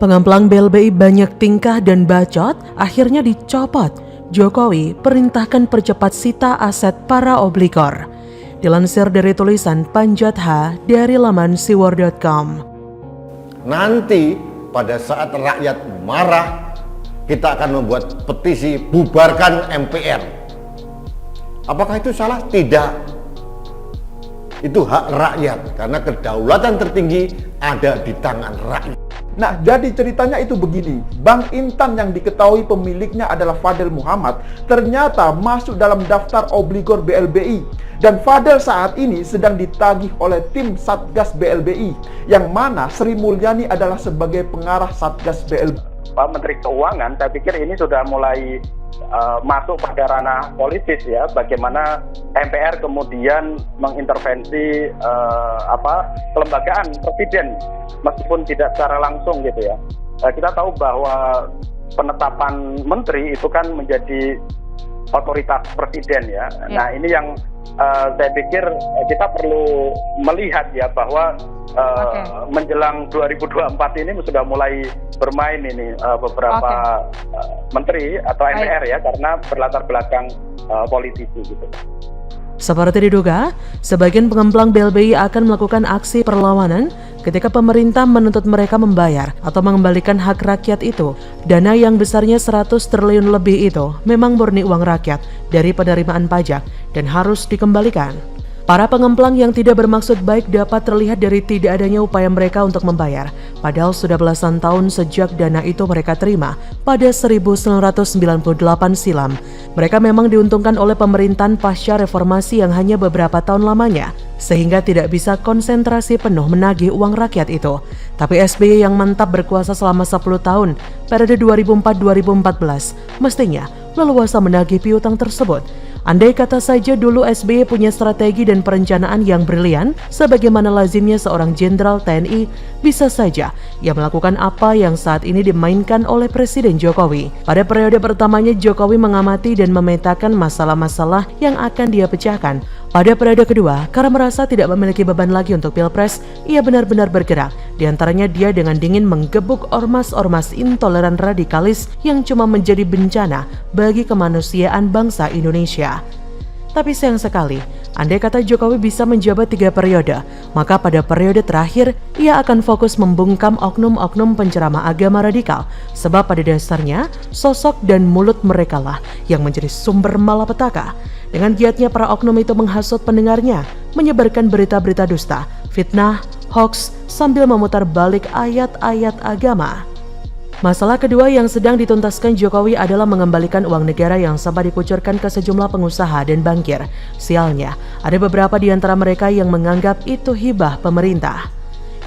Pengemplang BLBI banyak tingkah dan bacot, akhirnya dicopot. Jokowi perintahkan percepat sita aset para obligor. Dilansir dari tulisan Panjat H dari laman siwar.com. Nanti pada saat rakyat marah, kita akan membuat petisi bubarkan MPR. Apakah itu salah? Tidak. Itu hak rakyat, karena kedaulatan tertinggi ada di tangan rakyat. Nah, jadi ceritanya itu begini. Bank Intan yang diketahui pemiliknya adalah Fadel Muhammad ternyata masuk dalam daftar obligor BLBI. Dan Fadel saat ini sedang ditagih oleh tim Satgas BLBI, yang mana Sri Mulyani adalah sebagai pengarah Satgas BLBI. Pak Menteri Keuangan, saya pikir ini sudah mulai masuk pada ranah politis ya, bagaimana MPR kemudian mengintervensi kelembagaan presiden meskipun tidak secara langsung gitu ya. Kita tahu bahwa penetapan menteri itu kan menjadi otoritas presiden ya. Nah ini yang saya pikir kita perlu melihat ya bahwa menjelang 2024 ini sudah mulai bermain ini beberapa menteri atau MPR ya, karena berlatar belakang politisi gitu. Seperti diduga, sebagian pengemplang BLBI akan melakukan aksi perlawanan ketika pemerintah menuntut mereka membayar atau mengembalikan hak rakyat itu. Dana yang besarnya 100 triliun lebih itu memang murni uang rakyat dari penerimaan pajak dan harus dikembalikan. Para pengemplang yang tidak bermaksud baik dapat terlihat dari tidak adanya upaya mereka untuk membayar, padahal sudah belasan tahun sejak dana itu mereka terima pada 1998 silam. Mereka memang diuntungkan oleh pemerintahan pasca reformasi yang hanya beberapa tahun lamanya, sehingga tidak bisa konsentrasi penuh menagih uang rakyat itu. Tapi SBY yang mantap berkuasa selama 10 tahun, periode 2004-2014, mestinya leluasa menagih piutang tersebut. Andai kata saja dulu SBY punya strategi dan perencanaan yang brilian, sebagaimana lazimnya seorang jenderal TNI, bisa saja ia melakukan apa yang saat ini dimainkan oleh Presiden Jokowi. Pada periode pertamanya, Jokowi mengamati dan memetakan masalah-masalah yang akan dia pecahkan. Pada periode kedua, karena merasa tidak memiliki beban lagi untuk Pilpres, ia benar-benar bergerak. Di antaranya dia dengan dingin menggebuk ormas-ormas intoleran radikalis yang cuma menjadi bencana bagi kemanusiaan bangsa Indonesia. Tapi sayang sekali, andai kata Jokowi bisa menjabat 3 periode, maka pada periode terakhir ia akan fokus membungkam oknum-oknum penceramah agama radikal. Sebab pada dasarnya, sosok dan mulut merekalah yang menjadi sumber malapetaka. Dengan giatnya para oknum itu menghasut pendengarnya, menyebarkan berita-berita dusta, fitnah, hoax, sambil memutar balik ayat-ayat agama. Masalah kedua yang sedang dituntaskan Jokowi adalah mengembalikan uang negara yang sempat dikucurkan ke sejumlah pengusaha dan bankir. Sialnya, ada beberapa di antara mereka yang menganggap itu hibah pemerintah.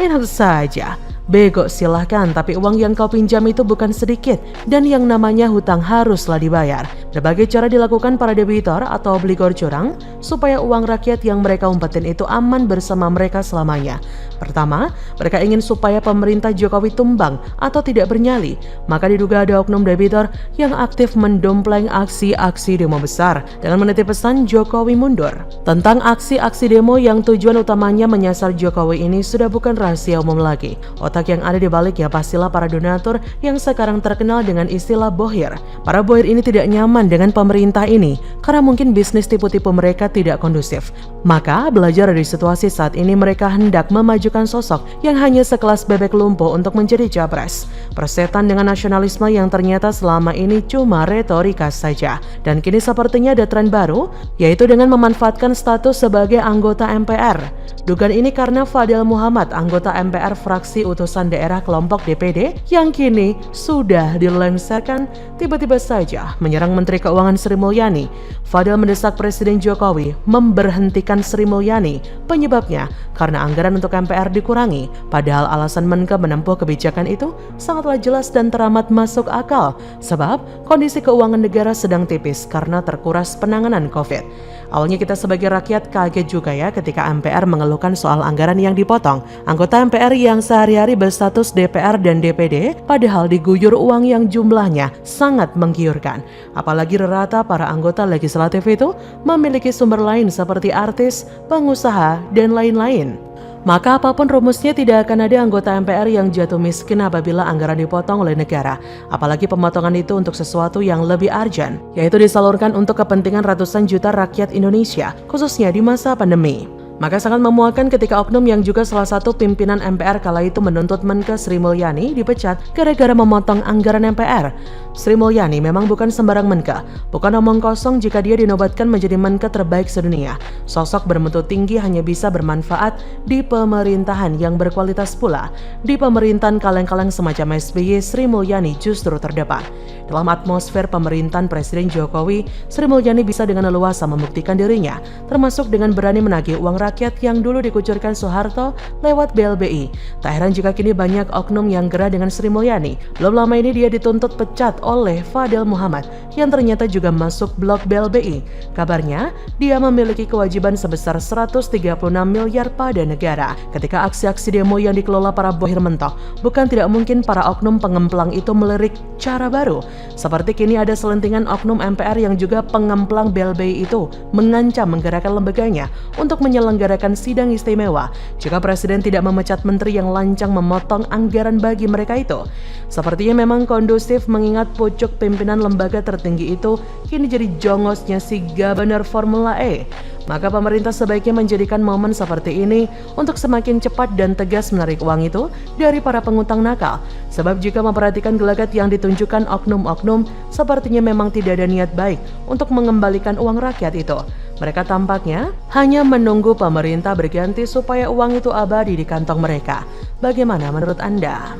Enak saja, bego silahkan, tapi uang yang kau pinjam itu bukan sedikit, dan yang namanya hutang haruslah dibayar. Berbagai cara dilakukan para debitor atau obligor curang supaya uang rakyat yang mereka umpetin itu aman bersama mereka selamanya. Pertama, mereka ingin supaya pemerintah Jokowi tumbang atau tidak bernyali. Maka diduga ada oknum debitor yang aktif mendompleng aksi-aksi demo besar dengan menitip pesan Jokowi mundur. Tentang aksi-aksi demo yang tujuan utamanya menyasar Jokowi ini sudah bukan rahasia umum lagi. Otak yang ada di baliknya pastilah para donatur yang sekarang terkenal dengan istilah bohir. Para bohir ini tidak nyaman dengan pemerintah ini karena mungkin bisnis tipu-tipu mereka tidak kondusif. Maka belajar dari situasi saat ini, mereka hendak memajukan sosok yang hanya sekelas bebek lumpuh untuk menjadi capres. Persetan dengan nasionalisme yang ternyata selama ini cuma retorika saja. Dan kini sepertinya ada tren baru, yaitu dengan memanfaatkan status sebagai anggota MPR. Dugaan ini karena Fadel Muhammad, anggota MPR fraksi utusan daerah kelompok DPD yang kini sudah dilengsarkan, tiba-tiba saja menyerang Menteri Keuangan Sri Mulyani. Fadel mendesak Presiden Jokowi memberhentikan Sri Mulyani. Penyebabnya karena anggaran untuk MPR dikurangi. Padahal alasan Menke menempuh kebijakan itu sangatlah jelas dan teramat masuk akal. Sebab kondisi keuangan negara sedang tipis karena terkuras penanganan COVID. Awalnya kita sebagai rakyat kaget juga ya ketika MPR mengeluhkan soal anggaran yang dipotong. Anggota MPR yang sehari-hari berstatus DPR dan DPD padahal diguyur uang yang jumlahnya sangat menggiurkan. Apalagi rata para anggota legislatif itu memiliki sumber lain seperti artis, pengusaha, dan lain-lain. Maka apapun rumusnya tidak akan ada anggota MPR yang jatuh miskin apabila anggaran dipotong oleh negara. Apalagi pemotongan itu untuk sesuatu yang lebih urgent, yaitu disalurkan untuk kepentingan ratusan juta rakyat Indonesia, khususnya di masa pandemi. Maka sangat memuakkan ketika oknum yang juga salah satu pimpinan MPR kala itu menuntut Menkes Sri Mulyani dipecat gara-gara memotong anggaran MPR. Sri Mulyani memang bukan sembarang Menke, bukan omong kosong jika dia dinobatkan menjadi Menke terbaik sedunia. Sosok bermutu tinggi hanya bisa bermanfaat di pemerintahan yang berkualitas pula. Di pemerintahan kaleng-kaleng semacam SBY, Sri Mulyani justru terdepan. Dalam atmosfer pemerintahan Presiden Jokowi, Sri Mulyani bisa dengan leluasa membuktikan dirinya, termasuk dengan berani menagih uang rakyat yang dulu dikucurkan Soeharto lewat BLBI. Tak heran jika kini banyak oknum yang gerah dengan Sri Mulyani. Belum lama ini dia dituntut pecat oleh Fadel Muhammad yang ternyata juga masuk blok BLBI. Kabarnya, dia memiliki kewajiban sebesar 136 miliar pada negara. Ketika aksi-aksi demo yang dikelola para bohir mentok, bukan tidak mungkin para oknum pengemplang itu melirik cara baru. Seperti kini ada selentingan oknum MPR yang juga pengemplang BLBI itu mengancam menggerakkan lembaganya untuk menyelenggarakan sidang istimewa jika Presiden tidak memecat menteri yang lancang memotong anggaran bagi mereka itu. Sepertinya memang kondusif mengingat pucuk pimpinan lembaga tertinggi itu kini jadi jongosnya si Gubernur Formula E. Maka pemerintah sebaiknya menjadikan momen seperti ini untuk semakin cepat dan tegas menarik uang itu dari para pengutang nakal. Sebab jika memperhatikan gelagat yang ditunjukkan oknum-oknum, sepertinya memang tidak ada niat baik untuk mengembalikan uang rakyat itu. Mereka tampaknya hanya menunggu pemerintah berganti supaya uang itu abadi di kantong mereka. Bagaimana menurut Anda?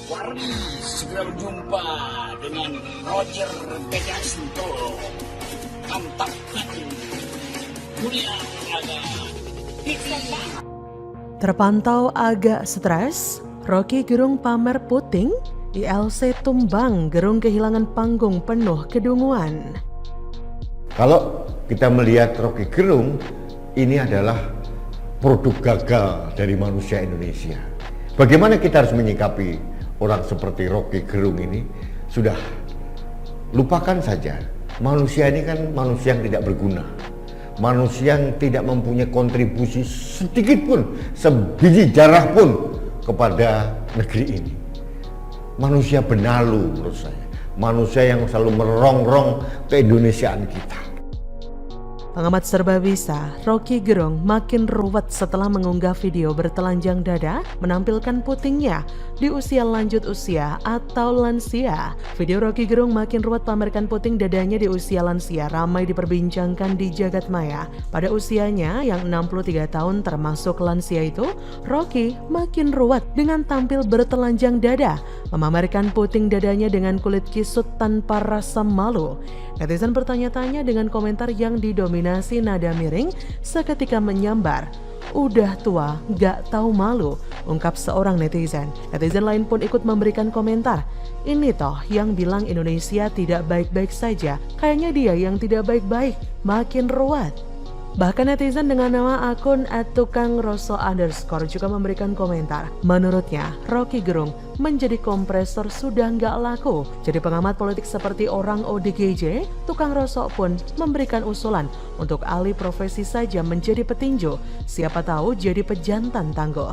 Mari segera berjumpa dengan Roger Pegasinto. Mantap lagi. Dunia agak Terpantau agak stres, Rocky Gerung pamer puting, ILC tumbang Gerung kehilangan panggung penuh kedunguan. Kalau kita melihat Rocky Gerung, ini adalah produk gagal dari manusia Indonesia. Bagaimana kita harus menyikapi orang seperti Rocky Gerung ini? Sudah lupakan saja, manusia ini kan manusia yang tidak berguna, manusia yang tidak mempunyai kontribusi sedikit pun, sebiji jarah pun kepada negeri ini. Manusia benalu menurut saya, manusia yang selalu merongrong keindonesiaan kita. Pengamat serba bisa, Rocky Gerung makin ruwet setelah mengunggah video bertelanjang dada menampilkan putingnya di usia lanjut usia atau lansia. Video Rocky Gerung makin ruwet pamerkan puting dadanya di usia lansia ramai diperbincangkan di jagat maya. Pada usianya yang 63 tahun termasuk lansia itu, Rocky makin ruwet dengan tampil bertelanjang dada, memamerkan puting dadanya dengan kulit kisut tanpa rasa malu. Netizen bertanya-tanya dengan komentar yang didominasi nada miring seketika menyambar. Udah tua, gak tahu malu, ungkap seorang netizen. Netizen lain pun ikut memberikan komentar. Ini toh yang bilang Indonesia tidak baik-baik saja, kayaknya dia yang tidak baik-baik, makin ruwet. Bahkan netizen dengan nama akun @tukang_roso_ juga memberikan komentar. Menurutnya, Rocky Gerung menjadi kompresor sudah nggak laku. Jadi pengamat politik seperti orang ODGJ, Tukang Rosok pun memberikan usulan untuk alih profesi saja menjadi petinju. Siapa tahu jadi pejantan tangguh.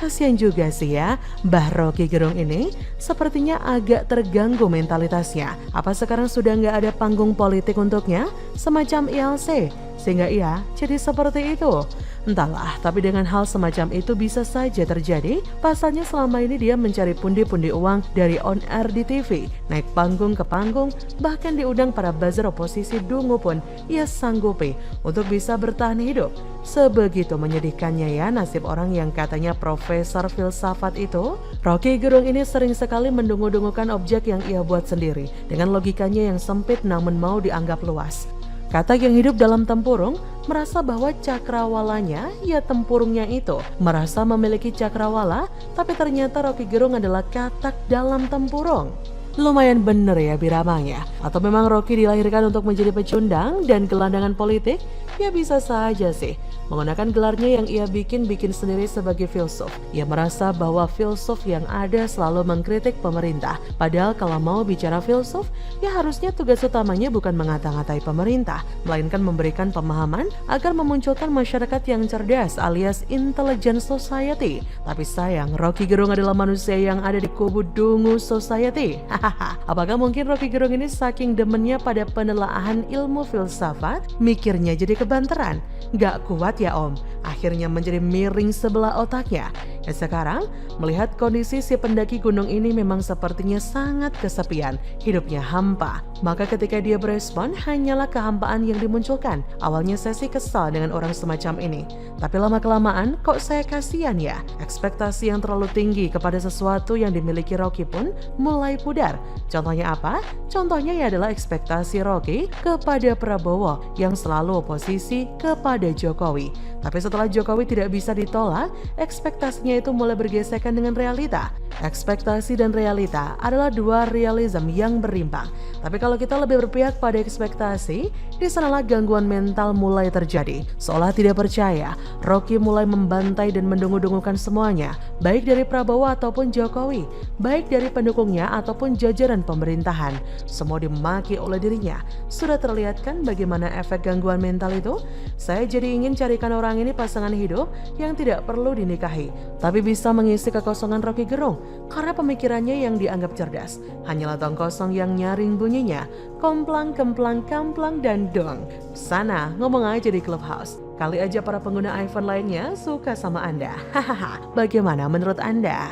Kasian juga sih ya, Mbah Rocky Gerung ini sepertinya agak terganggu mentalitasnya. Apa sekarang sudah nggak ada panggung politik untuknya? Semacam ILC, sehingga ia jadi seperti itu. Entahlah, tapi dengan hal semacam itu bisa saja terjadi. Pasalnya selama ini dia mencari pundi-pundi uang dari on air di TV, naik panggung ke panggung, bahkan diundang para buzzer oposisi dungu pun ia sanggupi untuk bisa bertahan hidup. Sebegitu menyedihkannya ya nasib orang yang katanya profesor filsafat itu. Rocky Gerung ini sering sekali mendungu-dungukan objek yang ia buat sendiri dengan logikanya yang sempit namun mau dianggap luas. Katak yang hidup dalam tempurung merasa bahwa cakrawalanya, ya tempurungnya itu, merasa memiliki cakrawala, tapi ternyata Rocky Gerung adalah katak dalam tempurung. Lumayan bener ya biramangnya. Atau memang Rocky dilahirkan untuk menjadi pecundang dan gelandangan politik? Ya bisa saja sih, menggunakan gelarnya yang ia bikin sendiri sebagai filsuf. Ia merasa bahwa filsuf yang ada selalu mengkritik pemerintah. Padahal kalau mau bicara filsuf, ya harusnya tugas utamanya bukan mengata-ngatai pemerintah, melainkan memberikan pemahaman agar memunculkan masyarakat yang cerdas alias intelligent society. Tapi sayang, Rocky Gerung adalah manusia yang ada di kubu dungu society. Hahaha. Apakah mungkin Rocky Gerung ini saking demennya pada penelaahan ilmu filsafat, mikirnya jadi kebanteran? Gak kuat ya om, akhirnya menjadi miring sebelah otaknya. Dan sekarang, melihat kondisi si pendaki gunung ini memang sepertinya sangat kesepian, hidupnya hampa. Maka ketika dia berespon, hanyalah kehampaan yang dimunculkan. Awalnya saya sih kesal dengan orang semacam ini. Tapi lama-kelamaan, kok saya kasihan ya? Ekspektasi yang terlalu tinggi kepada sesuatu yang dimiliki Rocky pun mulai pudar. Contohnya apa? Contohnya ya adalah ekspektasi Rocky kepada Prabowo yang selalu oposisi kepada Jokowi. Tapi setelah Jokowi tidak bisa ditolak, ekspektasinya itu mulai bergesekan dengan realita. Ekspektasi dan realita adalah dua realisme yang berimbang. Tapi kalau kita lebih berpihak pada ekspektasi, di sanalah gangguan mental mulai terjadi. Seolah tidak percaya, Rocky mulai membantai dan mendungu-dungukan semuanya, baik dari Prabowo ataupun Jokowi, baik dari pendukungnya ataupun jajaran pemerintahan. Semua dimaki oleh dirinya. Sudah terlihat kan bagaimana efek gangguan mental itu? Saya jadi ingin carikan orang ini pasangan hidup yang tidak perlu dinikahi, tapi bisa mengisi kekosongan Rocky Gerung, karena pemikirannya yang dianggap cerdas hanyalah tong kosong yang nyaring bunyinya komplang, kemplang, kamplang, dan dong. Sana ngomong aja di Clubhouse. Kali aja para pengguna iPhone lainnya suka sama Anda. Hahaha, bagaimana menurut Anda?